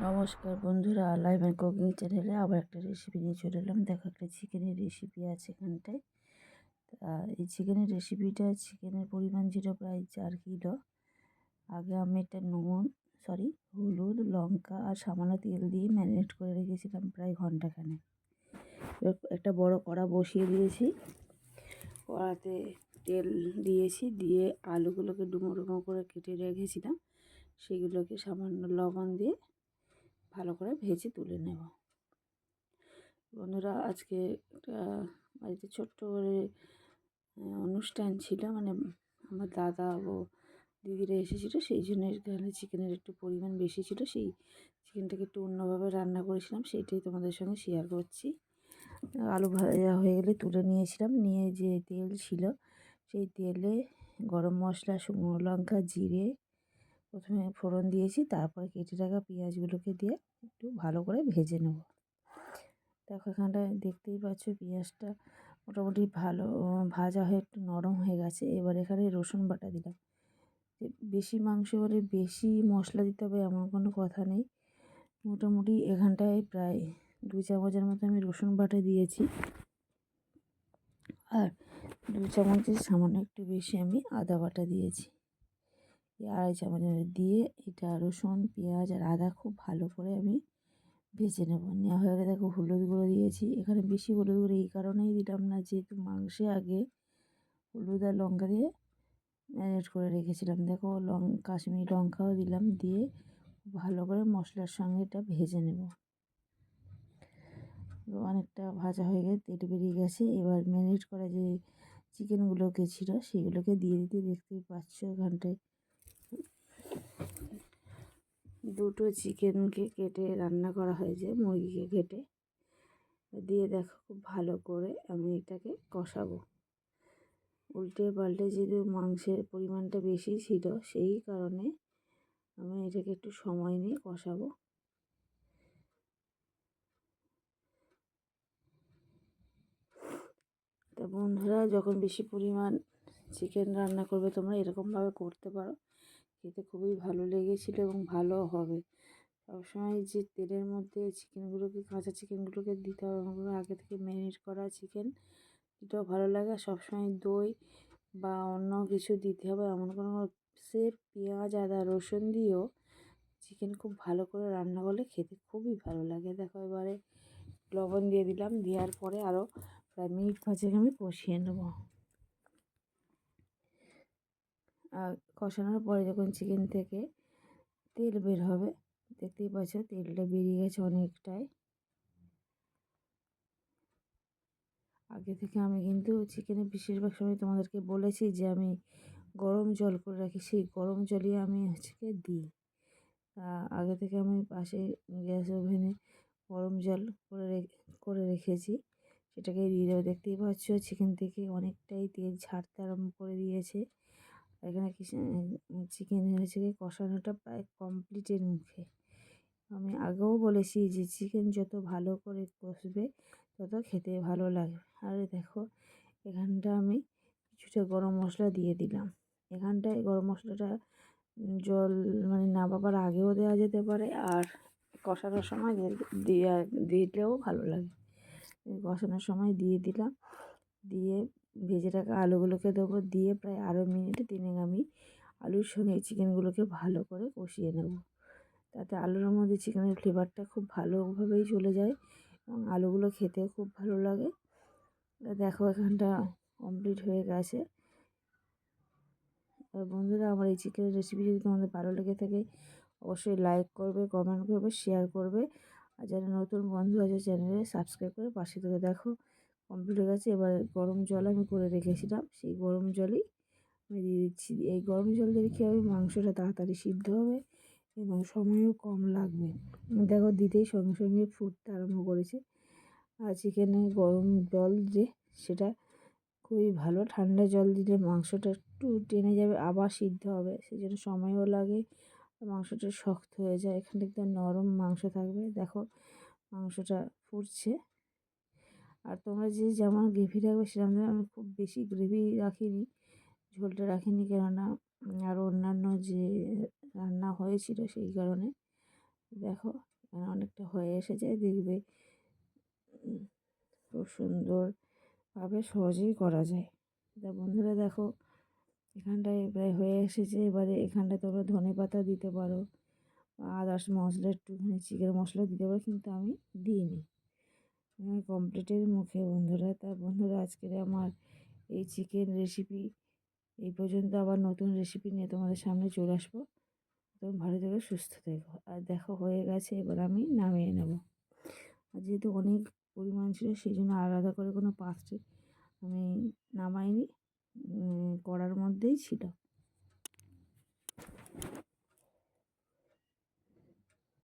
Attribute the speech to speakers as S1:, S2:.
S1: নমস্কার বন্ধুরা, live and cooking চ্যানেলে আবার একটা রেসিপি নিয়ে চলে এলাম। দেখো, একটা চিকেনের রেসিপি আছে এখানটায়। এই চিকেনের রেসিপিটা, চিকেনের পরিমাণ ছিল প্রায় 4 কিলো। আগে আমি এটা হলুদ, লঙ্কা আর সামান্য তেল দিয়ে ম্যারিনেট করে রেখেছিলাম প্রায় ঘন্টাখানেক। একটা বড় কড়া বসিয়ে দিয়েছি, কড়াতে তেল দিয়েছি, দিয়ে আলুগুলোকে ডুমো ডুমো করে কেটে রেখেছিলাম, সেগুলোকে সামান্য লবণ দিয়ে ভালো করে ভেজে তুলে নেব। বন্ধুরা, আজকে একটা বাড়িতে ছোট্ট করে অনুষ্ঠান ছিল, মানে আমার দাদা ও দিদিরা এসেছিলো, সেই জন্য এখানে চিকেনের একটু পরিমাণ বেশি ছিল। সেই চিকেনটাকে একটু অন্যভাবে রান্না করেছিলাম, সেইটাই তোমাদের সঙ্গে শেয়ার করছি। আলু ভাজা হয়ে গেলে তুলে নিয়েছিলাম, নিয়ে যে তেল ছিল সেই তেলে গরম মশলা, শুকনো লঙ্কা, জিরে প্রথমে ফোড়ন দিয়েছি, তারপর কেটে রাখা পেঁয়াজগুলোকে দিয়ে একটু ভালো করে ভেজে নেব। দেখো, এখানটায় দেখতেই পাচ্ছ পেঁয়াজটা মোটামুটি ভালো ভাজা হয়ে একটু নরম হয়ে গেছে। এবার এখানে রসুন বাটা দিলাম। বেশি মাংস হলে বেশি মশলা দিতে হবে এমন কোনো কথা নেই। মোটামুটি এখানটায় প্রায় 2 চামচের মতো আমি রসুন বাটা দিয়েছি, আর 2 চামচের সামান্য একটু বেশি আমি আদা বাটা দিয়েছি। 2.5 চামচ দিয়ে এটা রসুন, পেঁয়াজ আর আদা খুব ভালো করে আমি ভেজে নেব। নেওয়া হয়ে গেলে দেখো, হলুদ গুঁড়ো দিয়েছি। এখানে বেশি হলুদ গুঁড়ো এই কারণেই দিলাম না, যেহেতু মাংসে আগে হলুদ আর লঙ্কা দিয়ে ম্যারিনেট করে রেখেছিলাম। দেখো, কাশ্মীরি লঙ্কাও দিলাম, দিয়ে ভালো করে মশলার সঙ্গে এটা ভেজে নেব। অনেকটা ভাজা হয়ে গেছে, তেল বেরিয়ে গেছে। এবার ম্যারিনেট করা যে চিকেনগুলোকে ছিল সেগুলোকে দিয়ে দিতে, দেখতেই পাচ্ছ এখানটায় 2টো চিকেনকে কেটে রান্না করা হয়েছে, মুরগিকে কেটে দিয়ে দেখো খুব ভালো করে আমি এটাকে কষাবো। উল্টে পাল্টে, যেহেতু মাংসের পরিমাণটা বেশি ছিল সেই কারণে আমি এটাকে একটু সময় নিয়ে কষাবো। তা বন্ধুরা, যখন বেশি পরিমাণ চিকেন রান্না করবে তোমরা এরকমভাবে করতে পারো, খেতে খুবই ভালো লেগেছিলো এবং ভালো হবে। সবসময় যে তেলের মধ্যে কাঁচা চিকেনগুলোকে দিতে হবে, ওগুলো আগে থেকে ম্যারিনেট করা চিকেন এটাও ভালো লাগে। আর সবসময় দই বা অন্য কিছু দিতে হবে এমন কোনো, স্রেফ পেঁয়াজ, আদা, রসুন দিয়েও চিকেন খুব ভালো করে রান্না করলে খেতে খুবই ভালো লাগে। দেখো, এবারে লবণ দিয়ে দিলাম, দেওয়ার পরে আরও প্রায় মিনিট 5 আমি কষিয়ে নেব। আর কষানোর পরে যখন চিকেন থেকে তেল বের হবে, দেখতেই পাচ্ছ তেলটা বেরিয়ে গেছে অনেকটাই। আগে থেকে আমি কিন্তু চিকেনের বেশিরভাগ সময় তোমাদেরকে বলেছি যে আমি গরম জল করে রাখি, সেই গরম জলই আমি দিই। আগে থেকে আমি পাশে গ্যাস ওভেনে গরম জল করে রেখেছি, সেটাকে দিয়ে দেবো। দেখতেই পাচ্ছ চিকেন থেকে অনেকটাই তেল ছাড়তে আরম্ভ করে দিয়েছে। এখানে চিকেন হয়েছে কষানোটা প্রায় কমপ্লিটের মুখে। আমি আগেও বলেছি যে চিকেন যত ভালো করে কষবে তত খেতে ভালো লাগে। আর দেখো, এখানটা আমি কিছুটা গরম মশলা দিয়ে দিলাম। এখানটায় গরম মশলাটা জল মানে নামাবার আগেও দেওয়া যেতে পারে, আর কষানোর সময় দিলেও ভালো লাগে। কষানোর সময় দিয়ে দিলাম, দিয়ে ভেজে রাখা আলুগুলোকে দেবো, দিয়ে প্রায় আরও মিনিট 3 আমি আলুর সঙ্গে চিকেনগুলোকে ভালো করে কষিয়ে নেব। তাতে আলুর মধ্যে চিকেনের ফ্লেভারটা খুব ভালোভাবেই চলে যায় এবং আলুগুলো খেতেও খুব ভালো লাগে। দেখো, এখানটা কমপ্লিট হয়ে গেছে। বন্ধুরা, আমার এই চিকেনের রেসিপি যদি তোমাদের ভালো লেগে থাকে অবশ্যই লাইক করবে, কমেন্ট করবে, শেয়ার করবে। আর যারা নতুন বন্ধু আছে চ্যানেলে সাবস্ক্রাইব করে পাশে থেকে। দেখো, কমপ্লিট হয়ে গেছে। এবার গরম জল আমি করে রেখেছিলাম, সেই গরম জলই আমি দিয়ে দিচ্ছি। এই গরম জল দিলে কী হবে, মাংসটা তাড়াতাড়ি সিদ্ধ হবে এবং সময়ও কম লাগবে। দেখো, দিতেই সঙ্গে সঙ্গে ফুটতে আরম্ভ করেছে। আর চিকেনে গরম জল যে সেটা খুবই ভালো। ঠান্ডা জল দিলে মাংসটা একটু টেনে যাবে, আবার সিদ্ধ হবে, সেই জন্য সময়ও লাগে, মাংসটা শক্ত হয়ে যায়। এখানে একদম নরম মাংস থাকবে। দেখো, মাংসটা ফুটছে। আর তোমরা যে যেমন গ্রেভি রাখবে সেরকম, আমি খুব বেশি গ্রেভি রাখিনি, ঝোলটা রাখিনি, কেননা আরও অন্যান্য যে রান্না হয়েছিল সেই কারণে। দেখো এখানে অনেকটা হয়ে এসেছে, দেখবে খুব সুন্দরভাবে সহজেই করা যায়। তা বন্ধুরা দেখো এখানটায় প্রায় হয়ে এসেছে। এবারে এখানটায় তোমরা ধনেপাতা দিতে পারো, আদার্স মশলা, একটুখানি চিকেন মশলা দিতে পারো, কিন্তু আমি দিইনি। কমপ্লিটের মুখে বন্ধুরা। তা বন্ধুরা আজকের আমার এই চিকেন রেসিপি এই পর্যন্ত। আবার নতুন রেসিপি নিয়ে তোমাদের সামনে চলে আসবো। তুমি ভালো থেকো, সুস্থ থেকো। আর দেখো হয়ে গেছে, এবার আমি নামিয়ে নেব। আর যেহেতু অনেক পরিমাণ ছিল সেই জন্য আলাদা করে কোনো পাত্রে আমি নামাইনি, কড়ার মধ্যেই ছিল।